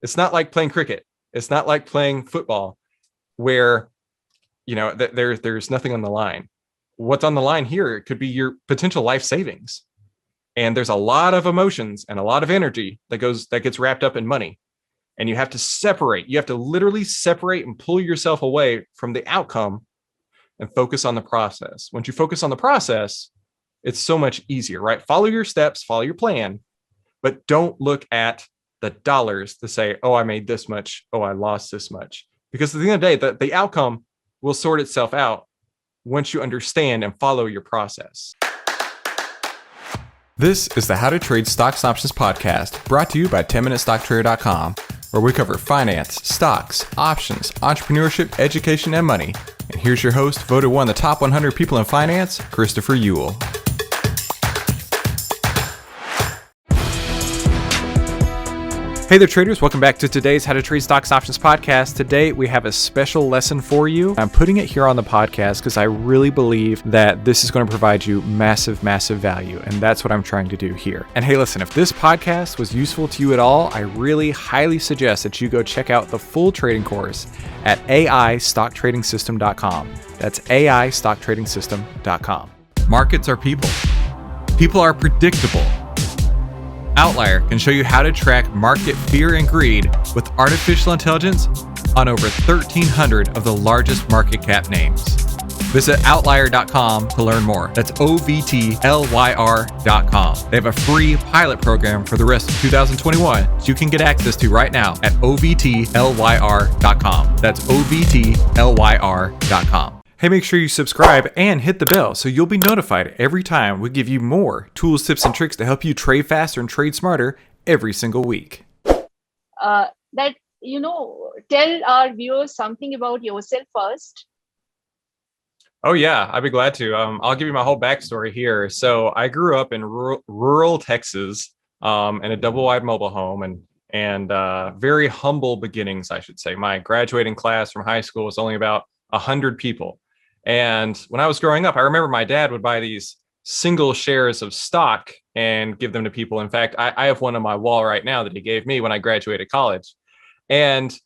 It's not like playing cricket. It's not like playing football where, there's nothing on the line. What's on the line here? It could be your potential life savings. And there's a lot of emotions and a lot of energy that gets wrapped up in money. And you have to separate. You have to literally separate and pull yourself away from the outcome and focus on the process. Once you focus on the process, it's so much easier, right? Follow your steps, follow your plan, but don't look at the dollars to say, oh, I made this much. Oh, I lost this much. Because at the end of the day, the outcome will sort itself out once you understand and follow your process. This is the How to Trade Stocks and Options podcast, brought to you by 10MinuteStockTrader.com, where we cover finance, stocks, options, entrepreneurship, education, and money. And here's your host, voted one of the top 100 people in finance, Christopher Uhl. Hey there, traders. Welcome back to today's How to Trade Stocks and Options podcast. Today, we have a special lesson for you. I'm putting it here on the podcast because I really believe that this is going to provide you massive, massive value. And that's what I'm trying to do here. And hey, listen, if this podcast was useful to you at all, I really highly suggest that you go check out the full trading course at AIStockTradingSystem.com. That's AIStockTradingSystem.com. Markets are people. People are predictable. Outlier can show you how to track market fear and greed with artificial intelligence on over 1,300 of the largest market cap names. Visit outlier.com to learn more. That's OVTLYR.com. They have a free pilot program for the rest of 2021, so you can get access to right now at OVTLYR.com. That's OVTLYR.com. Hey, make sure you subscribe and hit the bell so you'll be notified every time we give you more tools, tips, and tricks to help you trade faster and trade smarter every single week. Tell our viewers something about yourself first. Oh, yeah, I'd be glad to. I'll give you my whole backstory here. So I grew up in rural Texas in a double-wide mobile home and very humble beginnings, I should say. My graduating class from high school was only about 100 people. And when I was growing up, I remember my dad would buy these single shares of stock and give them to people. In fact, I have one on my wall right now that he gave me when I graduated college. And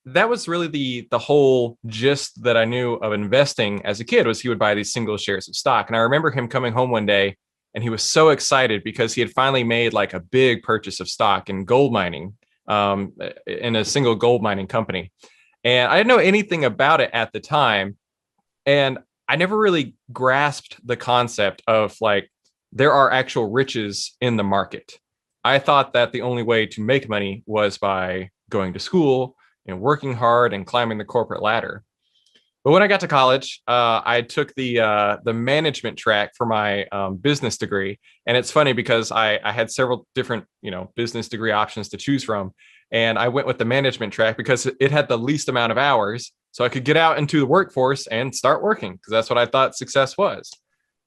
that was really the whole gist that I knew of investing as a kid, was he would buy these single shares of stock. And I remember him coming home one day and he was so excited because he had finally made like a big purchase of stock in gold mining, in a single gold mining company. And I didn't know anything about it at the time. And I never really grasped the concept of like, there are actual riches in the market. I thought that the only way to make money was by going to school and working hard and climbing the corporate ladder. But when I got to college, I took the management track for my business degree. And it's funny because I had several different, business degree options to choose from. And I went with the management track because it had the least amount of hours. So I could get out into the workforce and start working, because that's what I thought success was.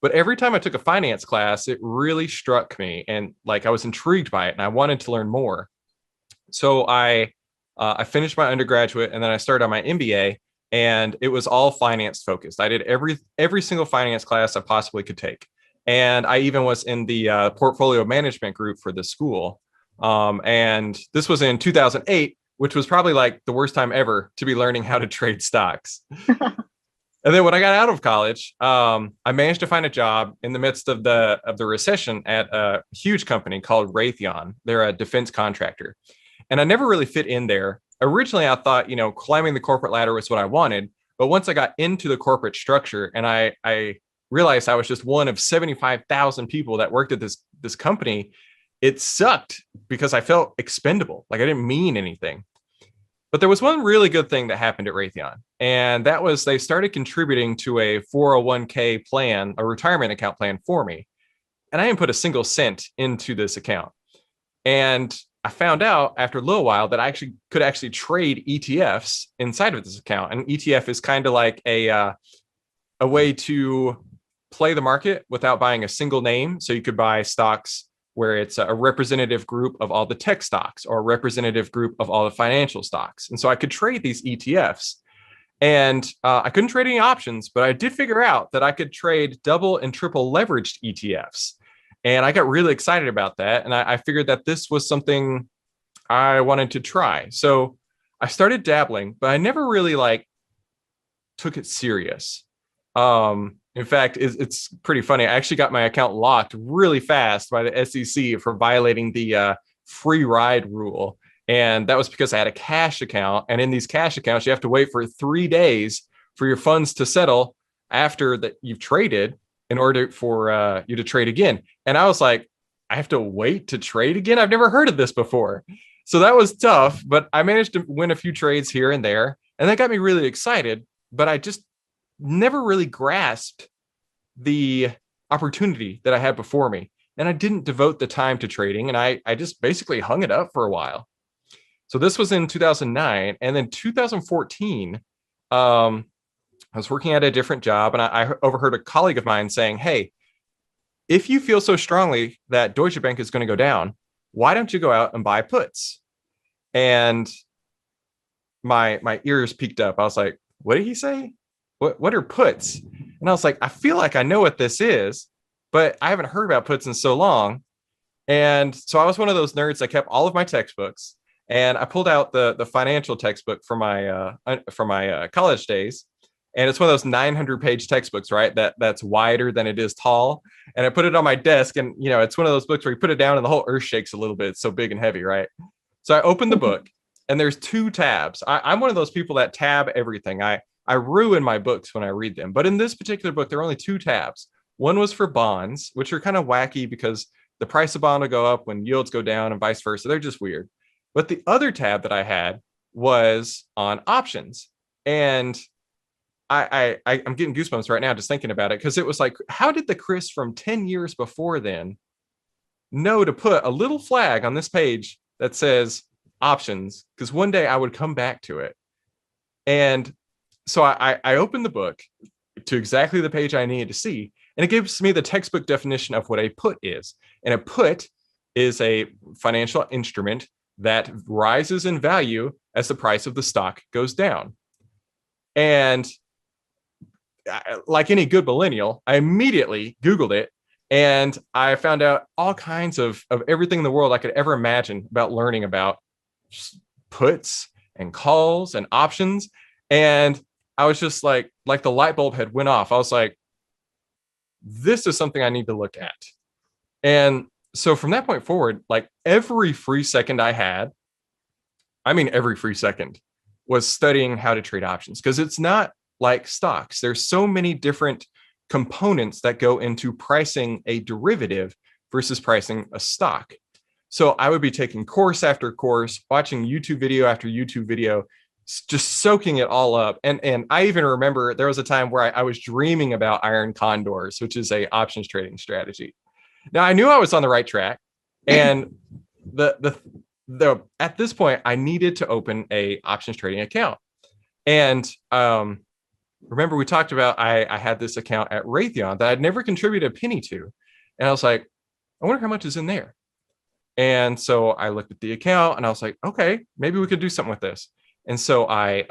But every time I took a finance class, it really struck me. And like, I was intrigued by it and I wanted to learn more. So I finished my undergraduate and then I started on my MBA, and it was all finance focused. I did every single finance class I possibly could take. And I even was in the portfolio management group for the school. And this was in 2008, which was probably like the worst time ever to be learning how to trade stocks. And then when I got out of college, I managed to find a job in the midst of the recession at a huge company called Raytheon. They're a defense contractor. And I never really fit in there. Originally, I thought, climbing the corporate ladder was what I wanted. But once I got into the corporate structure and I realized I was just one of 75,000 people that worked at this company, it sucked because I felt expendable. Like I didn't mean anything. But there was one really good thing that happened at Raytheon. And that was they started contributing to a 401k plan, a retirement account plan for me. And I didn't put a single cent into this account. And I found out after a little while that I could actually trade ETFs inside of this account. And ETF is kind of like a way to play the market without buying a single name. So you could buy stocks where it's a representative group of all the tech stocks or a representative group of all the financial stocks. And so I could trade these ETFs, and I couldn't trade any options, but I did figure out that I could trade double and triple leveraged ETFs. And I got really excited about that. And I figured that this was something I wanted to try. So I started dabbling, but I never really like took it serious. In fact, it's pretty funny. I actually got my account locked really fast by the SEC for violating the free ride rule. And that was because I had a cash account. And in these cash accounts, you have to wait for 3 days for your funds to settle after that you've traded in order for you to trade again. And I was like, I have to wait to trade again? I've never heard of this before. So that was tough, but I managed to win a few trades here and there. And that got me really excited. But I just never really grasped the opportunity that I had before me. And I didn't devote the time to trading. And I just basically hung it up for a while. So this was in 2009. And then 2014, I was working at a different job. And I overheard a colleague of mine saying, hey, if you feel so strongly that Deutsche Bank is going to go down, why don't you go out and buy puts? And my ears peaked up. I was like, what did he say? What are puts? And I was like, I feel like I know what this is, but I haven't heard about puts in so long. And so I was one of those nerds that kept all of my textbooks, and I pulled out the financial textbook from my college days. And it's one of those 900-page textbooks, right? That's wider than it is tall. And I put it on my desk, and it's one of those books where you put it down and the whole earth shakes a little bit. It's so big and heavy, right? So I opened the book, and there's 2 tabs. I'm one of those people that tab everything. I ruin my books when I read them. But in this particular book, there are only 2 tabs. One was for bonds, which are kind of wacky because the price of bond will go up when yields go down and vice versa. They're just weird. But the other tab that I had was on options. And I'm getting goosebumps right now just thinking about it, because it was like, how did the Chris from 10 years before then know to put a little flag on this page that says options? Because one day I would come back to it. And so I opened the book to exactly the page I needed to see, and it gives me the textbook definition of what a put is. And a put is a financial instrument that rises in value as the price of the stock goes down. And like any good millennial, I immediately Googled it, and I found out all kinds of everything in the world I could ever imagine about learning about puts and calls and options. And I was just like the light bulb had went off. I was like, this is something I need to look at. And so from that point forward, like every free second I had, I mean, every free second was studying how to trade options, because it's not like stocks. There's so many different components that go into pricing a derivative versus pricing a stock. So I would be taking course after course, watching YouTube video after YouTube video, just soaking it all up. And I even remember there was a time where I was dreaming about iron condors, which is a options trading strategy. Now I knew I was on the right track, and the at this point I needed to open a options trading account. And remember we talked about I had this account at Raytheon that I'd never contributed a penny to, and I was like, I wonder how much is in there. And so I looked at the account and I was like, okay, maybe we could do something with this. And so I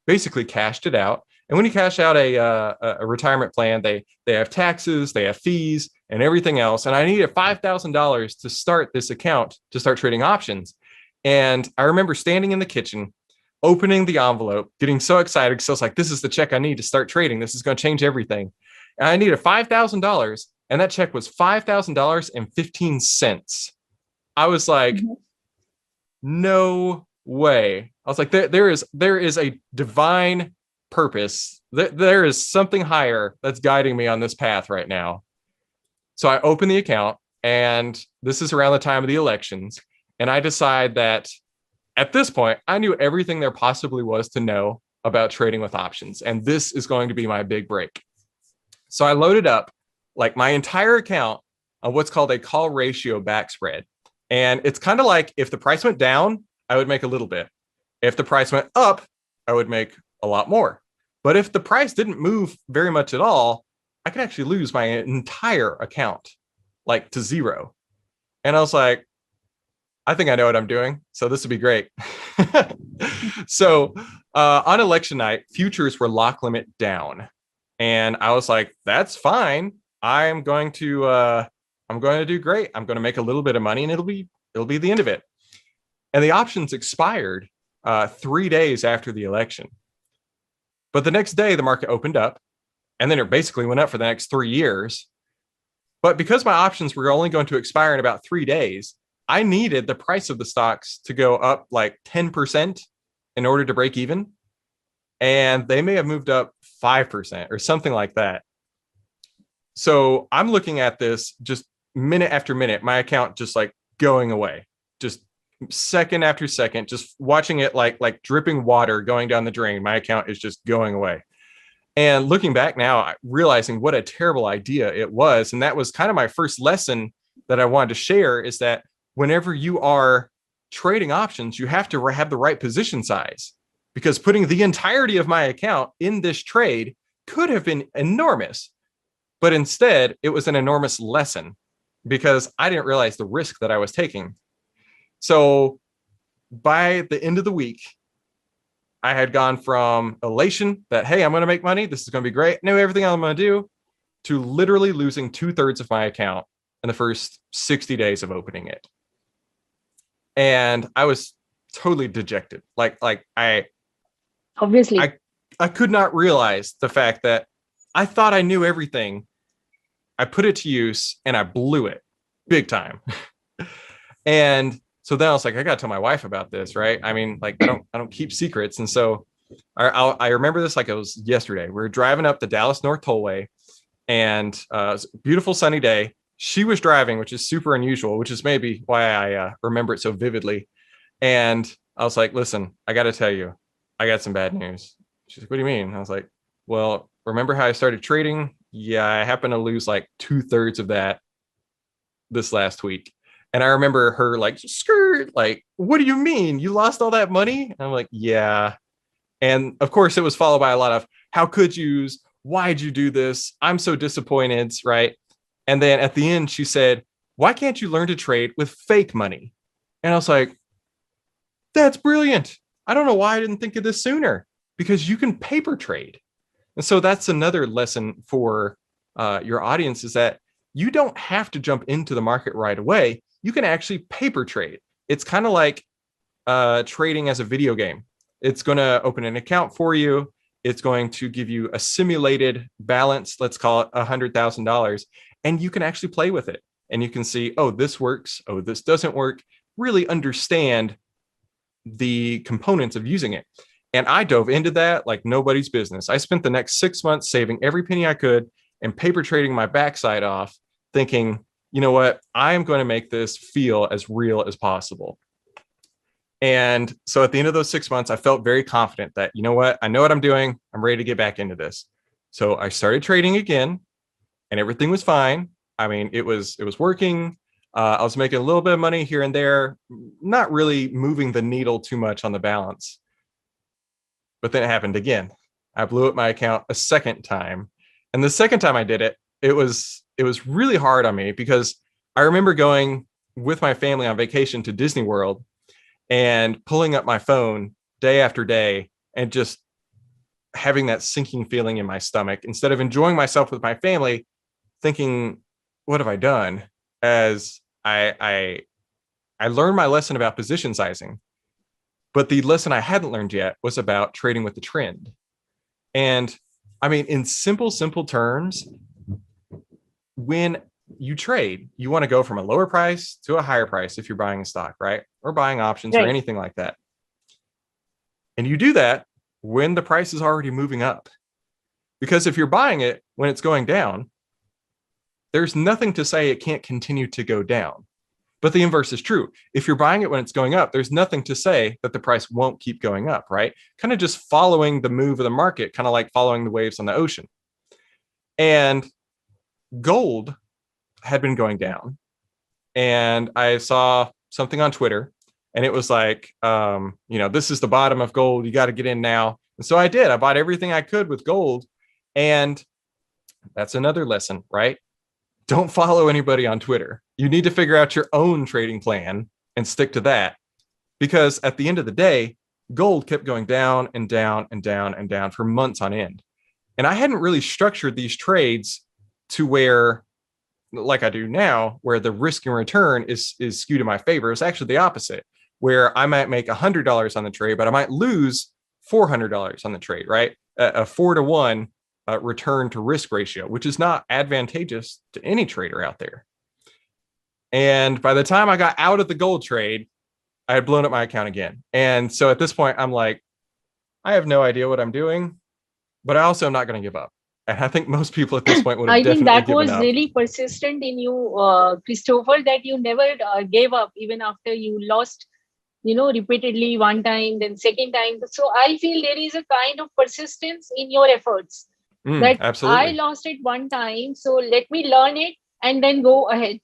basically cashed it out. And when you cash out a retirement plan, they have taxes, they have fees, and everything else. And I needed $5,000 to start this account to start trading options. And I remember standing in the kitchen, opening the envelope, getting so excited because I was like, this is the check I need to start trading. This is going to change everything. And I needed $5,000, and that check was $5,000.15. I was like, no way. I was like, there is a divine purpose. There is something higher that's guiding me on this path right now. So I open the account, and this is around the time of the elections. And I decide that at this point, I knew everything there possibly was to know about trading with options. And this is going to be my big break. So I loaded up like my entire account on what's called a call ratio back spread. And it's kind of like if the price went down, I would make a little bit. If the price went up, I would make a lot more. But if the price didn't move very much at all, I could actually lose my entire account, like to zero. And I was like, I think I know what I'm doing, so this would be great. So on election night, futures were lock limit down. And I was like, that's fine. I'm going to do great. I'm going to make a little bit of money, and it'll be the end of it. and the options expired 3 days after the election. But the next day, the market opened up, and then it basically went up for the next 3 years. But because my options were only going to expire in about 3 days, I needed the price of the stocks to go up like 10% in order to break even. And they may have moved up 5% or something like that. So I'm looking at this just minute after minute, my account just like going away, just second after second, just watching it like dripping water going down the drain. My account is just going away. And looking back now, realizing what a terrible idea it was. And that was kind of my first lesson that I wanted to share, is that whenever you are trading options, you have to have the right position size, because putting the entirety of my account in this trade could have been enormous. But instead, it was an enormous lesson because I didn't realize the risk that I was taking. So by the end of the week, I had gone from elation that, hey, I'm going to make money, this is going to be great, know everything I'm going to do, to literally losing 2/3 of my account in the first 60 days of opening it. And I was totally dejected. Like I Obviously. I could not realize the fact that I thought I knew everything. I put it to use and I blew it big time. And so then I was like, I got to tell my wife about this, right? I mean, like, I don't keep secrets. And so I remember this like it was yesterday. We were driving up the Dallas North Tollway, and it was a beautiful sunny day. She was driving, which is super unusual, which is maybe why I remember it so vividly. And I was like, listen, I got to tell you, I got some bad news. She's like, what do you mean? I was like, well, remember how I started trading? Yeah, I happened to lose like 2/3 of that this last week. And I remember her like, skirt, like, what do you mean? You lost all that money? And I'm like, yeah. And of course, it was followed by a lot of, how could you? Why'd you do this? I'm so disappointed, right? And then at the end, she said, why can't you learn to trade with fake money? And I was like, that's brilliant. I don't know why I didn't think of this sooner, because you can paper trade. And so that's another lesson for your audience, is that you don't have to jump into the market right away. You can actually paper trade. It's kind of like trading as a video game. It's going to open an account for you. It's going to give you a simulated balance, let's call it $100,000, and you can actually play with it. And you can see, oh, this works. Oh, this doesn't work. Really understand the components of using it. And I dove into that like nobody's business. I spent the next 6 months saving every penny I could and paper trading my backside off, thinking, you know what, I am going to make this feel as real as possible. And so at the end of those 6 months, I felt very confident that, you know what, I know what I'm doing. I'm ready to get back into this. So I started trading again, and everything was fine. I mean, it was working. I was making a little bit of money here and there, not really moving the needle too much on the balance. But then it happened again. I blew up my account a second time. And the second time I did it, it was really hard on me, because I remember going with my family on vacation to Disney World and pulling up my phone day after day and just having that sinking feeling in my stomach, instead of enjoying myself with my family, thinking, what have I done? As I learned my lesson about position sizing, but the lesson I hadn't learned yet was about trading with the trend. And I mean, in simple terms, when you trade, you want to go from a lower price to a higher price if you're buying a stock, right? Or buying options, right, or anything like that. And you do that when the price is already moving up. Because if you're buying it when it's going down, there's nothing to say it can't continue to go down. But the inverse is true. If you're buying it when it's going up, there's nothing to say that the price won't keep going up, right? Kind of just following the move of the market, kind of like following the waves on the ocean. And gold had been going down. And I saw something on Twitter, and it was like, this is the bottom of gold. You got to get in now. And so I did. I bought everything I could with gold. And that's another lesson, right? Don't follow anybody on Twitter. You need to figure out your own trading plan and stick to that. Because at the end of the day, gold kept going down and down and down and down for months on end. And I hadn't really structured these trades to where, like I do now, where the risk and return is skewed in my favor. It's actually the opposite, where I might make $100 on the trade, but I might lose $400 on the trade, right? A 4-to-1 return to risk ratio, which is not advantageous to any trader out there. And by the time I got out of the gold trade, I had blown up my account again. And so at this point, I'm like, I have no idea what I'm doing, but I also am not going to give up. And I think most people at this point would have I think definitely that given was up. really persistent in you, Christopher, that you never gave up even after you lost, repeatedly one time, then second time. So I feel there is a kind of persistence in your efforts that I Absolutely. lost it one time. So let me learn it and then go ahead.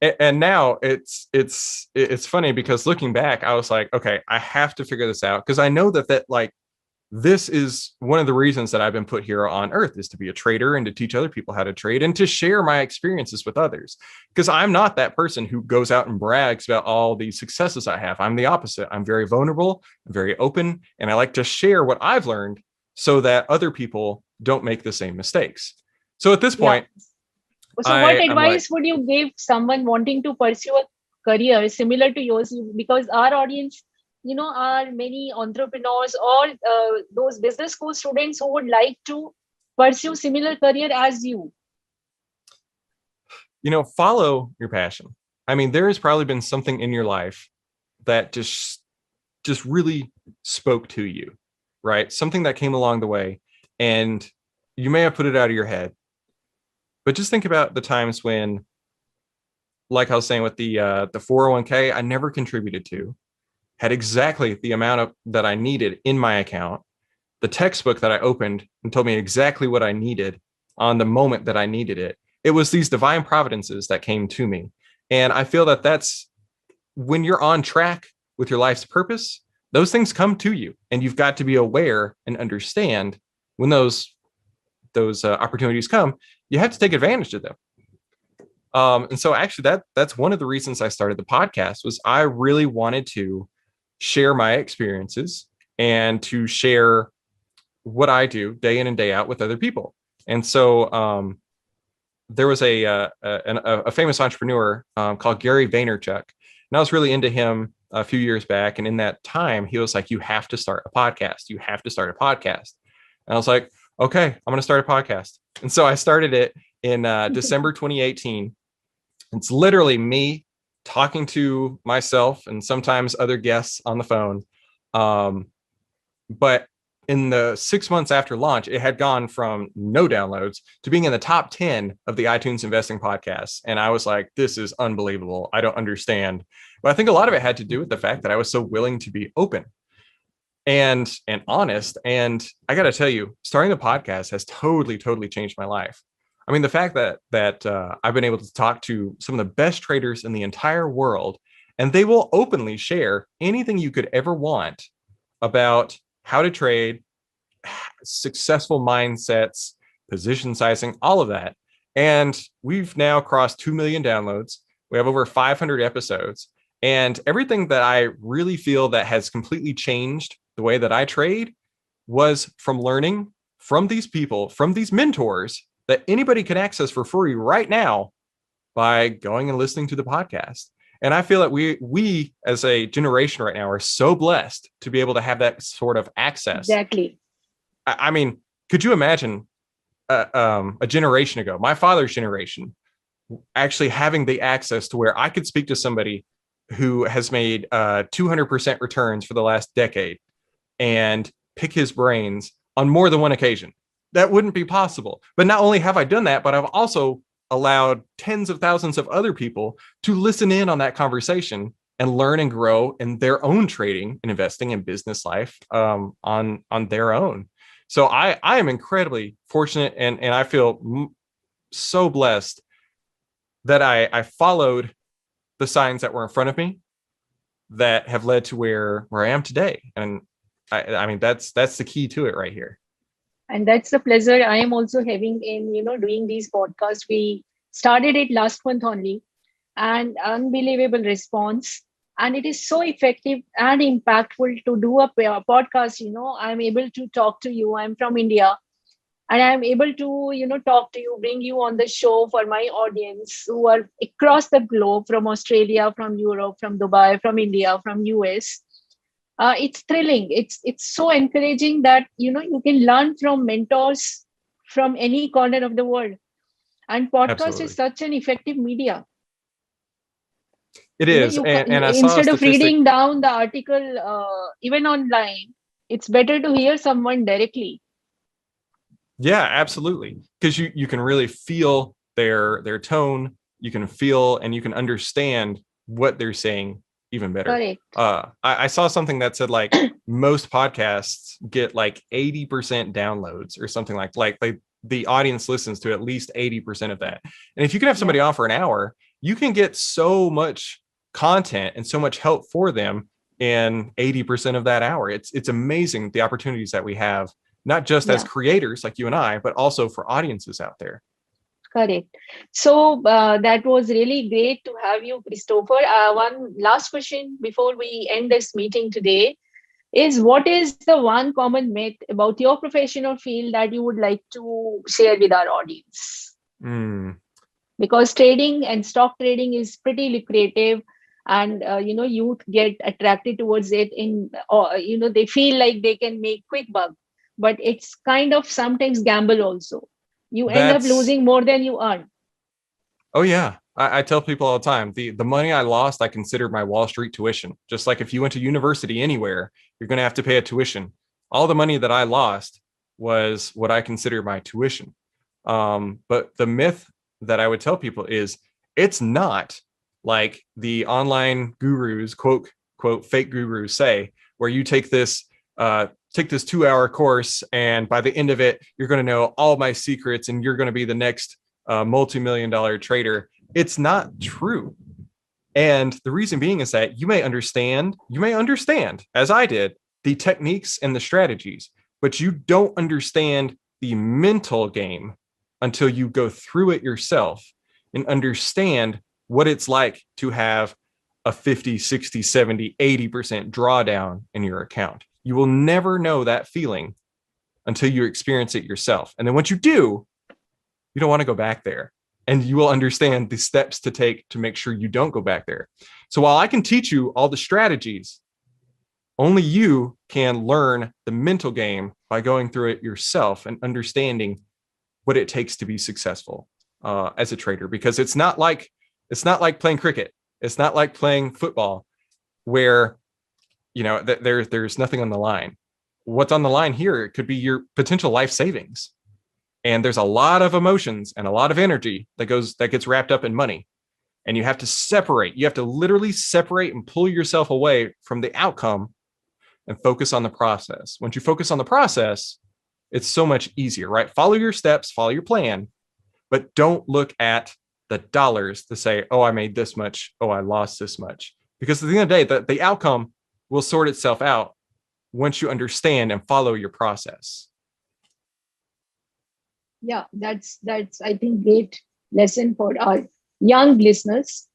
And now it's funny because looking back, I was like, okay, I have to figure this out because I know that like this is one of the reasons that I've been put here on earth, is to be a trader and to teach other people how to trade and to share my experiences with others. Because I'm not that person who goes out and brags about all the successes I have. I'm the opposite. I'm very vulnerable, I'm very open, and I like to share what I've learned so that other people don't make the same mistakes. So at this Yeah. point, So what I'm like, advice would you give someone wanting to pursue a career similar to yours? Because our audience, are many entrepreneurs or those business school students who would like to pursue similar career as you. follow your passion. I mean, there has probably been something in your life that just really spoke to you, right? Something that came along the way, and you may have put it out of your head. But just think about the times when, like I was saying with the 401k, I never contributed to, had exactly the amount of that I needed in my account. The textbook that I opened and told me exactly what I needed on the moment that I needed it. It was these divine providences that came to me. And I feel that that's when you're on track with your life's purpose, those things come to you, and you've got to be aware and understand when those opportunities come. You have to take advantage of them. And so actually that's one of the reasons I started the podcast, was I really wanted to share my experiences and to share what I do day in and day out with other people. And so there was a famous entrepreneur called Gary Vaynerchuk, and I was really into him a few years back. And in that time, he was like, "You have to start a podcast. You have to start a podcast." And I was like, "Okay, I'm going to start a podcast." And so I started it in December 2018. It's literally me talking to myself and sometimes other guests on the phone. But in the 6 months after launch, it had gone from no downloads to being in the top 10 of the iTunes investing podcasts. And I was like, this is unbelievable. I don't understand. But I think a lot of it had to do with the fact that I was so willing to be open and honest. And I got to tell you, starting the podcast has totally changed my life. I mean, the fact that I've been able to talk to some of the best traders in the entire world, and they will openly share anything you could ever want about how to trade, successful mindsets, position sizing, all of that. And we've now crossed 2 million downloads. We have over 500 episodes. And everything that I really feel that has completely changed the way that I trade was from learning from these people, from these mentors that anybody can access for free right now by going and listening to the podcast. And I feel that we as a generation right now are so blessed to be able to have that sort of access. Exactly. I mean, could you imagine a generation ago, my father's generation, actually having the access to where I could speak to somebody who has made 200% returns for the last decade and pick his brains on more than one occasion? That wouldn't be possible. But not only have I done that, but I've also allowed tens of thousands of other people to listen in on that conversation and learn and grow in their own trading and investing in business life on their own. So I am incredibly fortunate, and I feel so blessed that I followed the signs that were in front of me that have led to where I am today. And I mean, that's the key to it right here. And that's the pleasure I am also having in, doing these podcasts. We started it last month only, and unbelievable response. And it is so effective and impactful to do a podcast. I'm able to talk to you. I'm from India. and I'm able to, talk to you, bring you on the show for my audience who are across the globe, from Australia, from Europe, from Dubai, from India, from US. It's thrilling. It's so encouraging that you can learn from mentors from any corner of the world. And podcast is Absolutely. such an effective media. It is. And I saw a Instead of statistic. reading down the article, even online, it's better to hear someone directly. Yeah, absolutely. Because you can really feel their tone, you can feel and you can understand what they're saying even better. Correct. I saw something that said like most podcasts get like 80% downloads or something like the audience listens to at least 80% of that. And if you can have somebody on for an hour, you can get so much content and so much help for them in 80% of that hour. It's amazing the opportunities that we have, not just as creators like you and I, but also for audiences out there. Correct. So that was really great to have you, Christopher. One last question before we end this meeting today is, what is the one common myth about your professional field that you would like to share with our audience? Because trading and stock trading is pretty lucrative, and youth get attracted towards it they feel like they can make quick buck, but it's kind of sometimes gamble also. You end up losing more than you earn. Oh yeah, I tell people all the time, the money I lost, I consider my Wall Street tuition. Just like if you went to university anywhere, you're going to have to pay a tuition. All the money that I lost was what I consider my tuition. But the myth that I would tell people is, it's not like the online gurus, quote fake gurus say, where you take this 2-hour course and by the end of it you're going to know all my secrets and you're going to be the next multi-million-dollar trader. It's not true. And the reason being is that you may understand as I did, the techniques and the strategies, but you don't understand the mental game until you go through it yourself and understand what it's like to have a 50, 60, 70, 80% drawdown in your account. You will never know that feeling until you experience it yourself. And then once you do, you don't want to go back there. And you will understand the steps to take to make sure you don't go back there. So while I can teach you all the strategies, only you can learn the mental game by going through it yourself and understanding what it takes to be successful as a trader. Because it's not like playing cricket. It's not like playing football where there's nothing on the line. What's on the line here, it could be your potential life savings. And there's a lot of emotions and a lot of energy that gets wrapped up in money. And you have to literally separate and pull yourself away from the outcome and focus on the process. Once you focus on the process, it's so much easier, right? Follow your steps, follow your plan, but don't look at the dollars to say, oh, I made this much, oh, I lost this much. Because at the end of the day, the outcome will sort itself out once you understand and follow your process. Yeah, that's I think great lesson for our young listeners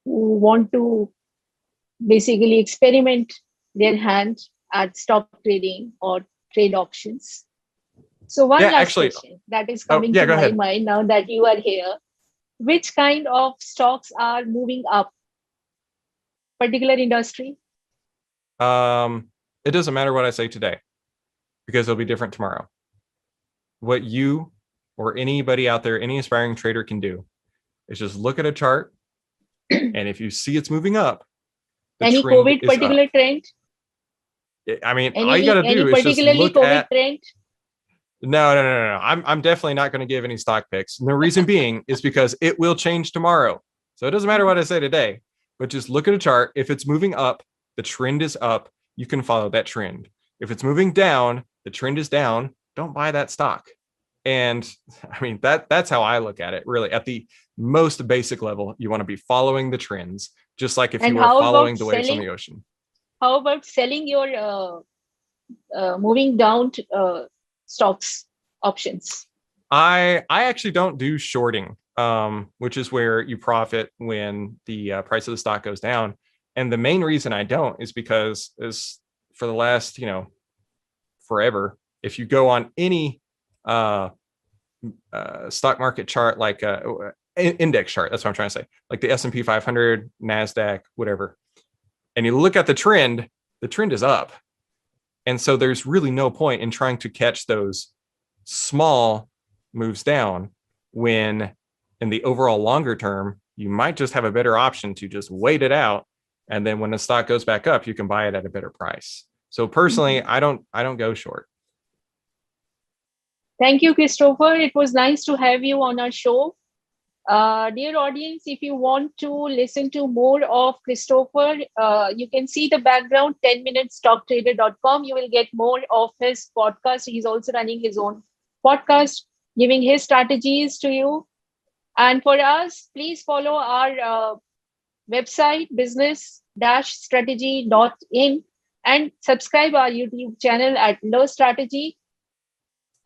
who want to basically experiment their hand at stock trading or trade options. So one last question that is coming to my mind now that you are here. Which kind of stocks are moving up? Particular industry? It doesn't matter what I say today, because it'll be different tomorrow. What you or anybody out there, any aspiring trader can do is just look at a chart, and if you see it's moving up, any COVID particular trend? I mean, all you got to do is just look COVID at trend. No. I'm definitely not going to give any stock picks. And the reason being is because it will change tomorrow. So it doesn't matter what I say today, but just look at a chart. If it's moving up, the trend is up, you can follow that trend. If it's moving down, the trend is down, don't buy that stock. And I mean, that's how I look at it, really. At the most basic level, you want to be following the trends, just like if you were following the waves on the ocean. How about selling your moving down stocks options? I actually don't do shorting, which is where you profit when the price of the stock goes down. And the main reason I don't is because for the last, forever, if you go on any stock market chart, like index chart. That's what I'm trying to say. Like the S&P 500, NASDAQ, whatever. And you look at the trend is up. And so there's really no point in trying to catch those small moves down when in the overall longer term, you might just have a better option to just wait it out. And then when the stock goes back up, you can buy it at a better price. So personally, I don't go short. Thank you, Christopher. It was nice to have you on our show. Dear audience, if you want to listen to more of Christopher, you can see the background 10minutesstocktrader.com. You will get more of his podcast. He's also running his own podcast, giving his strategies to you. And for us, please follow our website, business-strategy.in, and subscribe our YouTube channel at Low Strategy,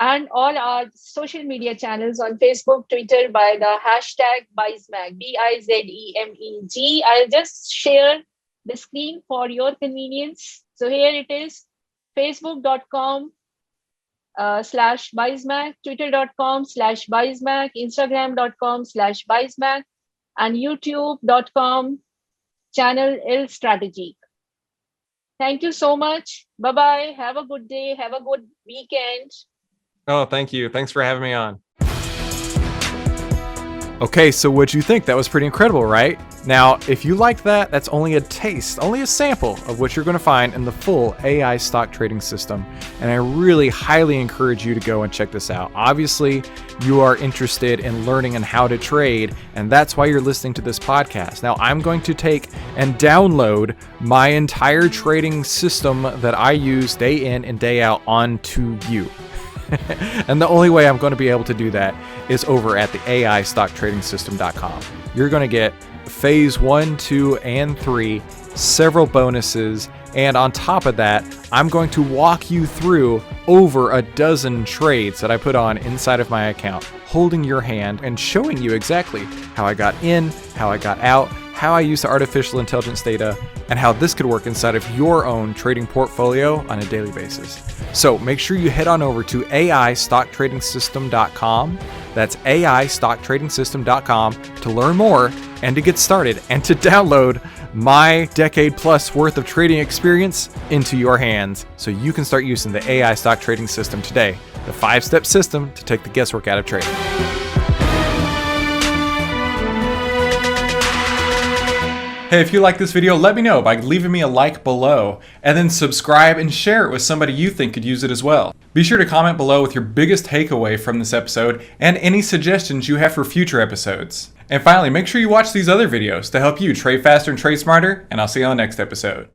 and all our social media channels on Facebook, Twitter by the hashtag Bizemag, BIZEMEG. I'll just share the screen for your convenience. So here it is, facebook.com/Bizemag, twitter.com/Bizemag, instagram.com/Bizemag, and youtube.com channel Il Strategy. Thank you so much. Bye-bye. Have a good day. Have a good weekend. Oh, thank you. Thanks for having me on. Okay, so what'd you think? That was pretty incredible, right? Now, if you liked that, that's only a taste, only a sample of what you're going to find in the full AI stock trading system. And I really highly encourage you to go and check this out. Obviously, you are interested in learning and how to trade, and that's why you're listening to this podcast. Now, I'm going to take and download my entire trading system that I use day in and day out onto you. And the only way I'm going to be able to do that is over at the AIStockTradingSystem.com. You're going to get phase 1, 2, and 3, several bonuses, and on top of that, I'm going to walk you through over a dozen trades that I put on inside of my account, holding your hand and showing you exactly how I got in, how I got out, how I use the artificial intelligence data, and how this could work inside of your own trading portfolio on a daily basis. So make sure you head on over to AIStockTradingSystem.com. That's AIStockTradingSystem.com to learn more and to get started and to download my decade plus worth of trading experience into your hands so you can start using the AI stock trading system today, the 5-step system to take the guesswork out of trading. Hey, if you like this video, let me know by leaving me a like below, and then subscribe and share it with somebody you think could use it as well. Be sure to comment below with your biggest takeaway from this episode and any suggestions you have for future episodes. And finally, make sure you watch these other videos to help you trade faster and trade smarter, and I'll see you on the next episode.